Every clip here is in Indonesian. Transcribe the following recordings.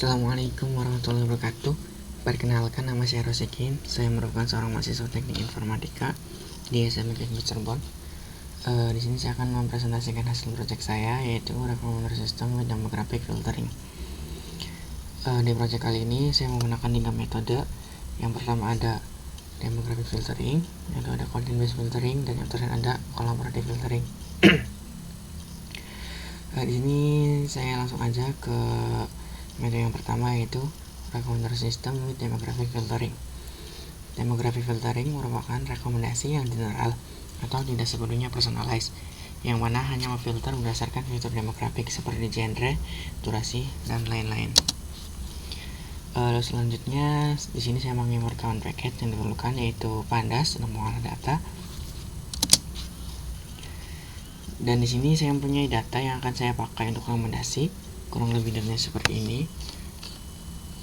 Assalamualaikum warahmatullahi wabarakatuh. Perkenalkan, nama saya Rosikin. Saya merupakan seorang mahasiswa teknik informatika di SMK Cirebon. Di sini saya akan mempresentasikan hasil proyek saya, yaitu Recombiner System with Demographic Filtering. Di proyek kali ini saya menggunakan 3 metode. Yang pertama ada Demographic Filtering, yaitu ada Content Based Filtering, dan yang terakhir ada Collaborative Filtering. Di sini saya langsung aja ke metode yang pertama, yaitu Recombiner System with Demographic Filtering. Demographic Filtering merupakan rekomendasi yang general atau tidak sepenuhnya personalized, yang mana hanya memfilter berdasarkan fitur demografik seperti genre, durasi, dan lain-lain. Lalu selanjutnya di sini saya mengimport common package yang diperlukan, yaitu pandas untuk mengolah data. Dan di sini saya mempunyai data yang akan saya pakai untuk rekomendasi. Kurang lebih datanya seperti ini,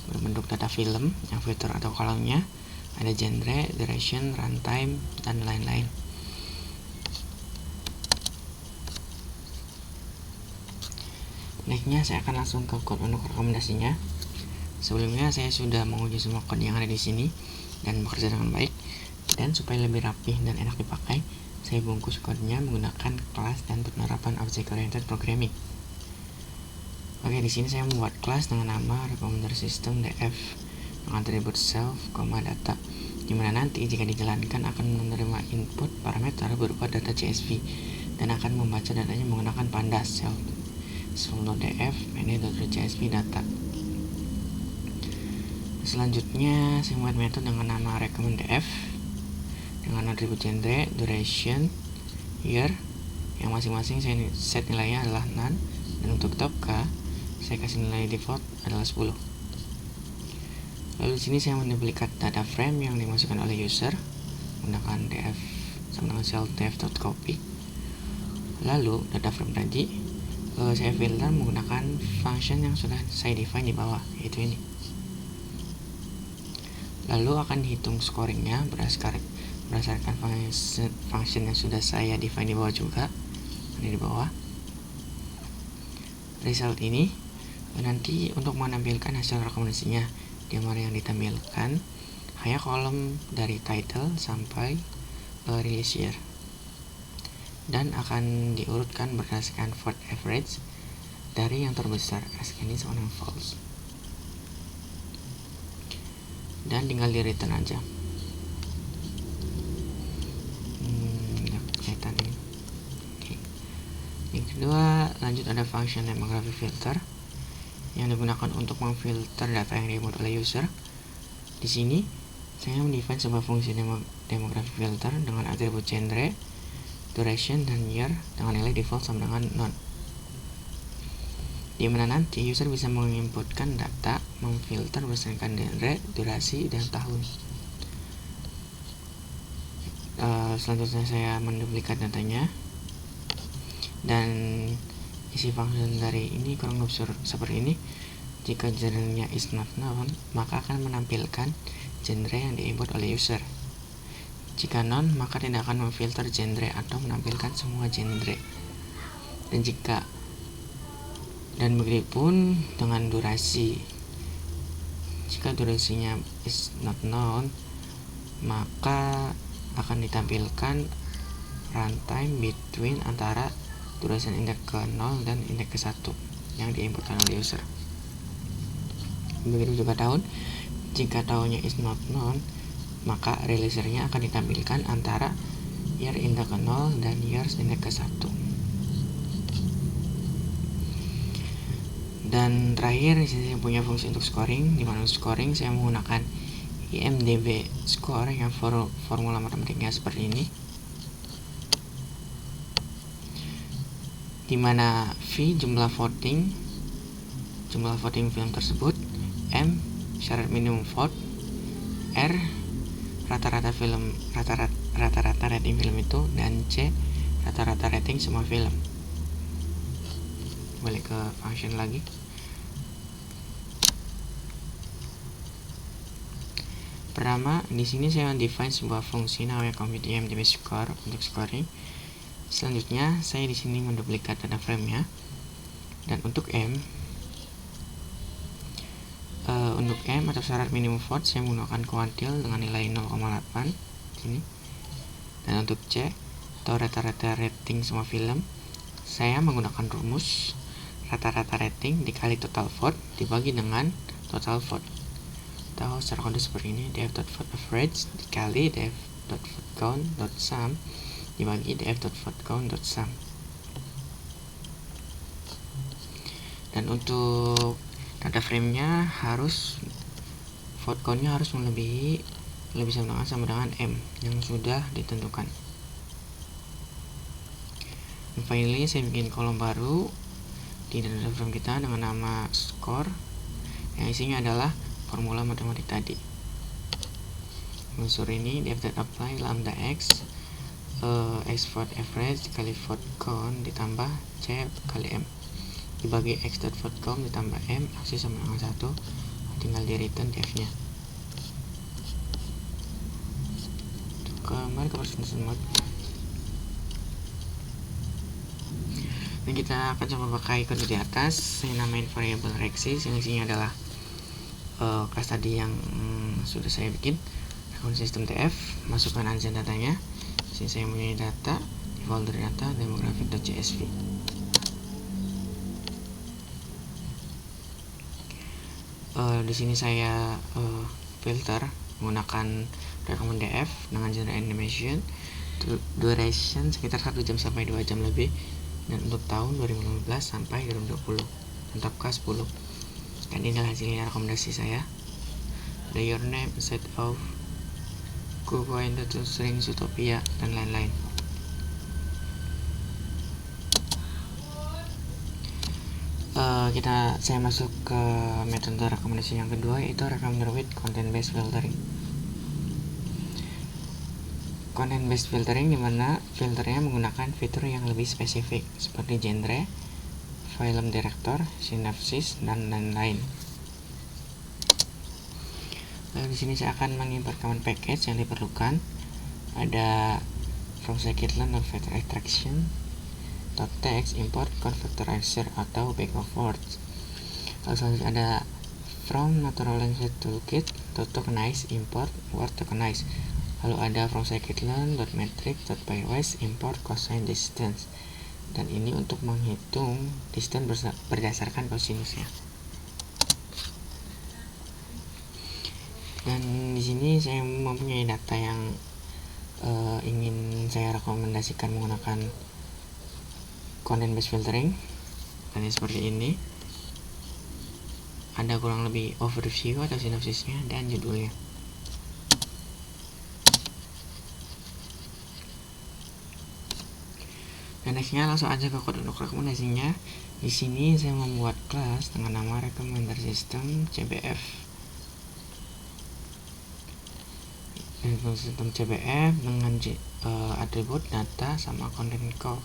berbentuk data film yang filter atau kolomnya ada genre, duration, runtime, dan lain-lain. Nextnya saya akan langsung ke code untuk rekomendasinya. Sebelumnya saya sudah menguji semua code yang ada di sini dan bekerja dengan baik. Dan supaya lebih rapih dan enak dipakai, saya bungkus kodenya menggunakan kelas dan penerapan Object Oriented Programming. Oke, di sini saya membuat kelas dengan nama Recombiner System df dengan atribut self, data, dimana nanti jika dijalankan akan menerima input parameter berupa data CSV dan akan membaca datanya menggunakan pandas self.df ini.csv data. Selanjutnya saya membuat metode dengan nama recommend.df dengan atribut genre, duration, year, yang masing-masing saya set nilainya adalah none, dan untuk top K saya kasih nilai default adalah 10. Lalu di sini saya menduplikat data frame yang dimasukkan oleh user menggunakan df sama dengan self.df.copy. Lalu data frame tadi saya filter menggunakan function yang sudah saya define di bawah, yaitu ini. Lalu akan dihitung scoringnya berdasarkan function yang sudah saya define di bawah juga, ada di bawah. Result ini nanti untuk menampilkan hasil rekomendasinya, di mana yang ditampilkan hanya kolom dari title sampai release year, dan akan diurutkan berdasarkan vote average dari yang terbesar as ini sama dengan false, dan tinggal di return aja. Kelihatan ini. Okay. Yang kedua, lanjut ada function demographic filter yang digunakan untuk memfilter data yang diinput oleh user. Di sini saya mendefine sebuah fungsi demographic filter dengan atribut genre, duration, dan year dengan nilai default sama dengan none, di mana nanti user bisa menginputkan data memfilter berdasarkan genre, durasi, dan tahun. Selanjutnya saya menduplikat datanya, dan isi function dari ini kurang lebih seperti ini. Jika genre-nya is not known, maka akan menampilkan genre yang diinput oleh user. Jika known, maka tidak akan memfilter genre atau menampilkan semua genre. Dan begitupun dengan durasi. Jika durasinya is not known, maka akan ditampilkan runtime between antara duration indeks ke 0 dan indeks ke 1 yang diinputkan oleh user. Begitu juga tahun. Jika tahunnya is not known, maka releasernya akan ditampilkan antara year indeks ke 0 dan years indeks ke 1. Dan terakhir, di sini saya punya fungsi untuk scoring, di mana scoring saya menggunakan IMDb score yang formula matematiknya seperti ini, di mana V jumlah voting film tersebut, M syarat minimum vote, R rata-rata rating film itu, dan C rata-rata rating semua film. Balik ke function lagi. Pertama, di sini saya define sebuah fungsi namanya compute IMDb score untuk scoring. Selanjutnya saya di sini menduplikat data frame-nya, dan untuk M Untuk M atau syarat minimum font, saya menggunakan kuantil dengan nilai 0,8 sini. Dan untuk C atau rata-rata rating semua film, saya menggunakan rumus rata-rata rating dikali total font dibagi dengan total font. Atau secara kode seperti ini, df.font_average dikali df.fontCount.sum dibagi df.fontCount.sum. Dan untuk data frame-nya harus font count-nya harus melebihi sama dengan M yang sudah ditentukan. Dan finally, saya bikin kolom baru di data frame kita dengan nama score yang isinya adalah formula matematik tadi. Unsur ini df.apply lambda x font average dikali font count ditambah c kali m dibagi x.fontCount ditambah m aksis sama dengan 1, tinggal di return df-nya. Kembali ke presentation mode. Dan kita akan coba pakai kode di atas. Saya namain variable rexis yang isinya adalah kelas tadi yang sudah saya bikin. Akun sistem tf, masukkan aja datanya. Sini saya punya data di folder data demographic.csv. Di sini saya filter menggunakan recommend df dengan genre animation, duration sekitar 1 jam sampai 2 jam lebih, dan untuk tahun 2015 sampai 2020, tetap K10. Dan inilah hasilnya rekomendasi saya. The your name, set of Google to string Zootopia dan lain-lain. Saya masuk ke metode rekomendasi yang kedua, yaitu recommender with content based filtering. Content based filtering dimana filternya menggunakan fitur yang lebih spesifik seperti genre, film director, sinopsis, dan lain-lain. Lalu di sini saya akan mengimport command package yang diperlukan. Ada from scikit-learn filter extraction, .text, import, convertorizer atau bag of words. Lalu selanjutnya ada from natural language toolkit, .tokenize, import, word tokenize. Lalu ada from scikit-learn, .metric, .pairwise, import, cosine distance. Dan ini untuk menghitung distance berdasarkan kosinusnya. Dan di sini saya mempunyai data yang ingin saya rekomendasikan menggunakan content based filtering. Dan seperti ini. Ada kurang lebih overview atau sinopsisnya dan judulnya. Dan nextnya langsung aja ke kode untuk rekomendasinya. Di sini saya membuat kelas dengan nama recommender system cbf. Sistem cbf dengan atribut data sama content call,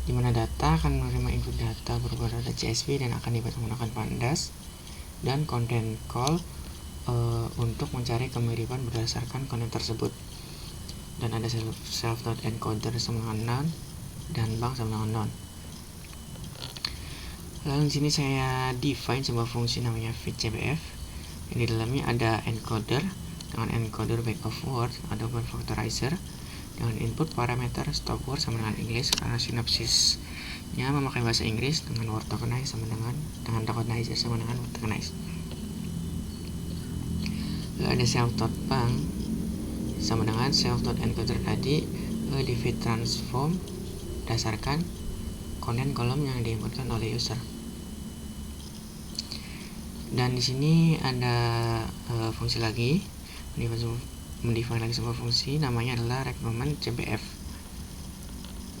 dimana data akan menerima input data berupa data CSV dan akan dibaca menggunakan pandas, dan content call untuk mencari kemiripan berdasarkan konten tersebut. Dan ada self.encoder sama dengan none dan bank sama dengan none. Lalu di sini saya define sebuah fungsi namanya fitcbf. Di dalamnya ada encoder dengan encoder bag of words, ada convertorizer dengan input parameter stop word sama dengan English karena sinopsisnya memakai bahasa Inggris, dengan word tokenize sama dengan tokenizer sama dengan word tokenize. Lalu ada self.bank sama dengan self.encoder tadi di fit transform berdasarkan konten kolom yang diinputkan oleh user. Dan di sini ada fungsi lagi, mendefine lagi sebuah fungsi namanya adalah recommend cbf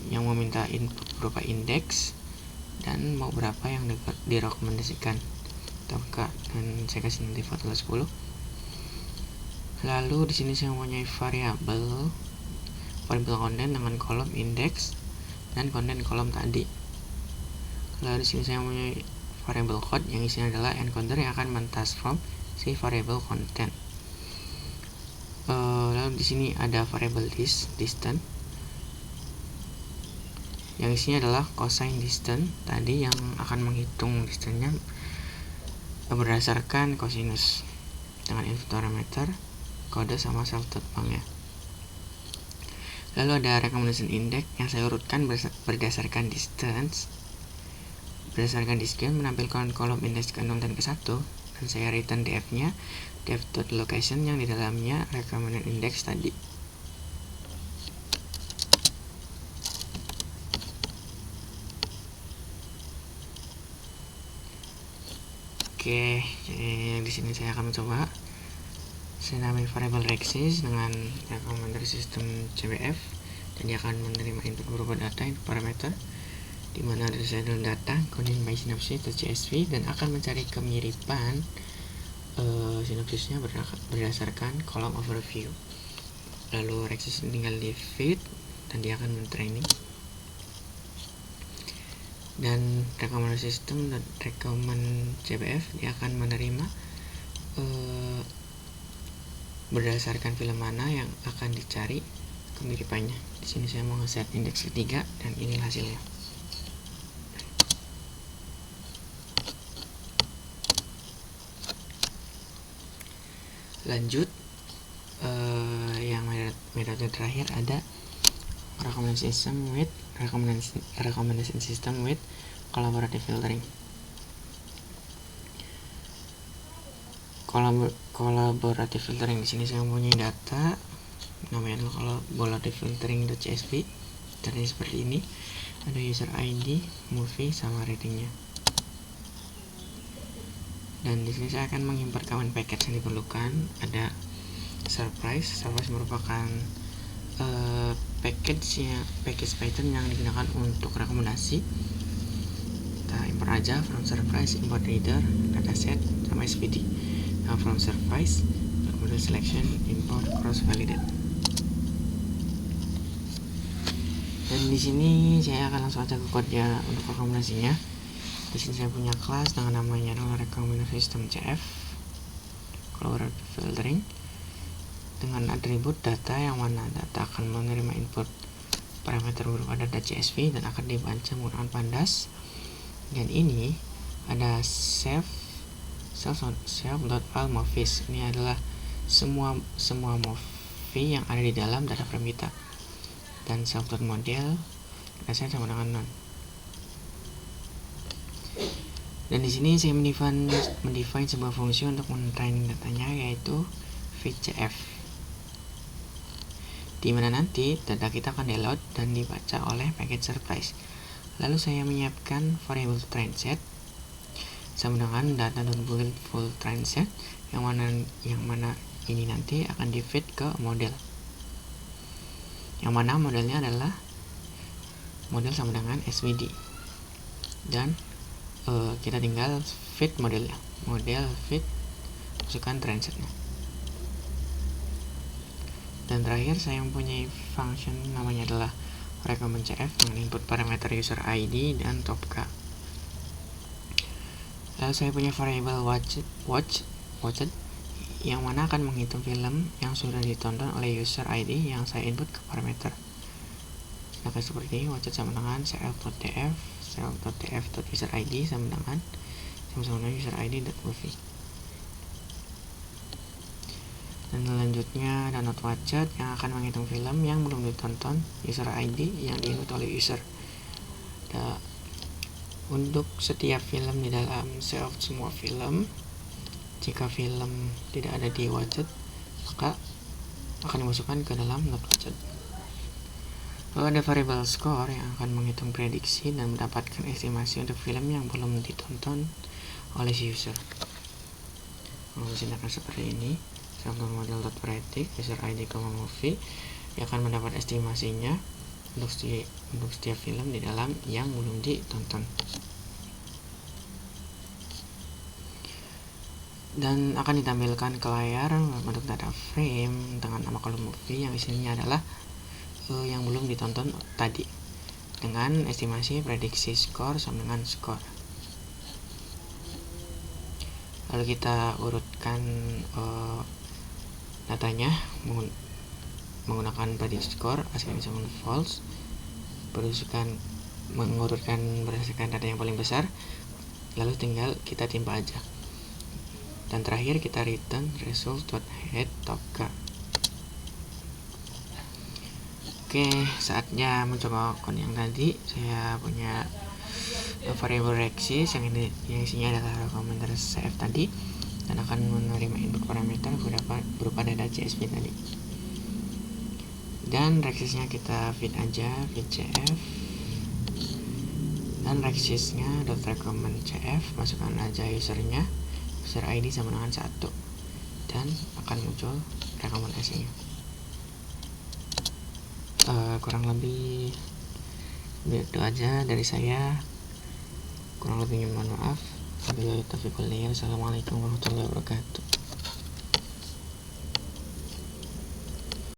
yang meminta input berupa indeks dan mau berapa yang direkomendasikan dan saya kasih nanti default 10. Lalu di sini saya mempunyai variabel konten dengan kolom indeks dan konten kolom tadi. Lalu di sini saya mempunyai variabel code yang isinya adalah encoder yang akan men-transform si variabel content. Lalu di sini ada variabel distance yang isinya adalah cosine distance tadi yang akan menghitung distance-nya berdasarkan kosinus dengan input parameter, kode sama self-taught banknya. Lalu ada recommendation index yang saya urutkan berdasarkan distance. Berdasarkan distance menampilkan kolom indeks ke 0 dan ke 1, dan saya return df-nya, df.location yang di dalamnya recommended index tadi. Oke, di sini saya akan mencoba. Saya namai variable rexis dengan recommender system CBF, dan dia akan menerima input berupa data input parameter, di mana ada saddle data coding by synopsys.csv, dan akan mencari kemiripan sinopsisnya berdasarkan kolom overview. Lalu rexis tinggal di feed, dan dia akan men-training. Dan recommender system dan recommend CBF dia akan menerima berdasarkan film mana yang akan dicari kemiripannya. Di sini saya mau nge-set indeks ketiga, dan ini hasilnya. Lanjut, yang metode terakhir ada recommendation system with collaborative filtering. Collaborative filtering, di sini saya mempunyai data namanya collaborative filtering.csv, tadi seperti ini. Ada user ID, movie, sama ratingnya. Dan di sini saya akan mengimport kawan package yang diperlukan. Ada surprise merupakan package Python yang digunakan untuk rekomendasi. Kita import aja from surprise, import reader, dataset, sama SVD. Nah, from surprise, model selection, import cross validate. Dan di sini saya akan langsung aja ke kodenya untuk rekomendasinya. Di sini saya punya kelas dengan namanya recommender system CF collaborative filtering, dengan atribut data yang mana data akan menerima input parameter berupa data CSV dan akan dibaca menggunakan pandas. Dan ini ada self.file movies. Ini adalah semua movie yang ada di dalam data frame kita. Dan self.model saya sama dengan none. Dan di sini saya mendefine sebuah fungsi untuk men-training datanya, yaitu feedcf, di mana nanti data kita akan download dan dibaca oleh package surprise. Lalu saya menyiapkan variable train set sama dengan data.build full train set, yang mana ini nanti akan di feed ke model, yang mana modelnya adalah model sama dengan SVD. Dan kita tinggal feed modelnya, model feed, masukkan train setnya. Dan terakhir saya mempunyai function namanya adalah recommend CF dengan input parameter user ID dan topka. Lalu saya punya variable watched yang mana akan menghitung film yang sudah ditonton oleh user ID yang saya input ke parameter. Sedangkan seperti ini, watched sama dengan self.df.user ID sama dengan user ID.movie. Dan selanjutnya ada not watched yang akan menghitung film yang belum ditonton user ID yang diinput oleh user. Untuk setiap film di dalam self semua film, jika film tidak ada di watched, maka akan dimasukkan ke dalam not watched. Lalu ada variable score yang akan menghitung prediksi dan mendapatkan estimasi untuk film yang belum ditonton oleh si user. Lalu sini akan seperti ini. Self.model.predict user ID, movie yang akan mendapat estimasinya untuk setiap film di dalam yang belum ditonton. Dan akan ditampilkan ke layar bentuk data frame dengan nama kolom movie yang isinya adalah yang belum ditonton tadi, dengan estimasi prediksi skor sama dengan skor. Lalu kita urutkan datanya menggunakan prediksi skor, assign sama false, mengurutkan berdasarkan data yang paling besar, lalu tinggal kita timpa aja. Dan terakhir kita return result.head toka. Oke, saatnya mencoba akun yang tadi. Saya punya variable Rexis yang isinya adalah komentar CF tadi, dan akan menerima input parameter berupa data CSV tadi. Dan Rexisnya kita feed aja, feed CF, dan Rexisnya .recommend CF, masukkan aja usernya, user ID sama dengan 1, dan akan muncul rekomendasinya. Kurang lebih itu aja dari saya. Kurang lebihnya mohon maaf. Wabillahi taufiq wal hidayah. Assalamualaikum warahmatullahi wabarakatuh.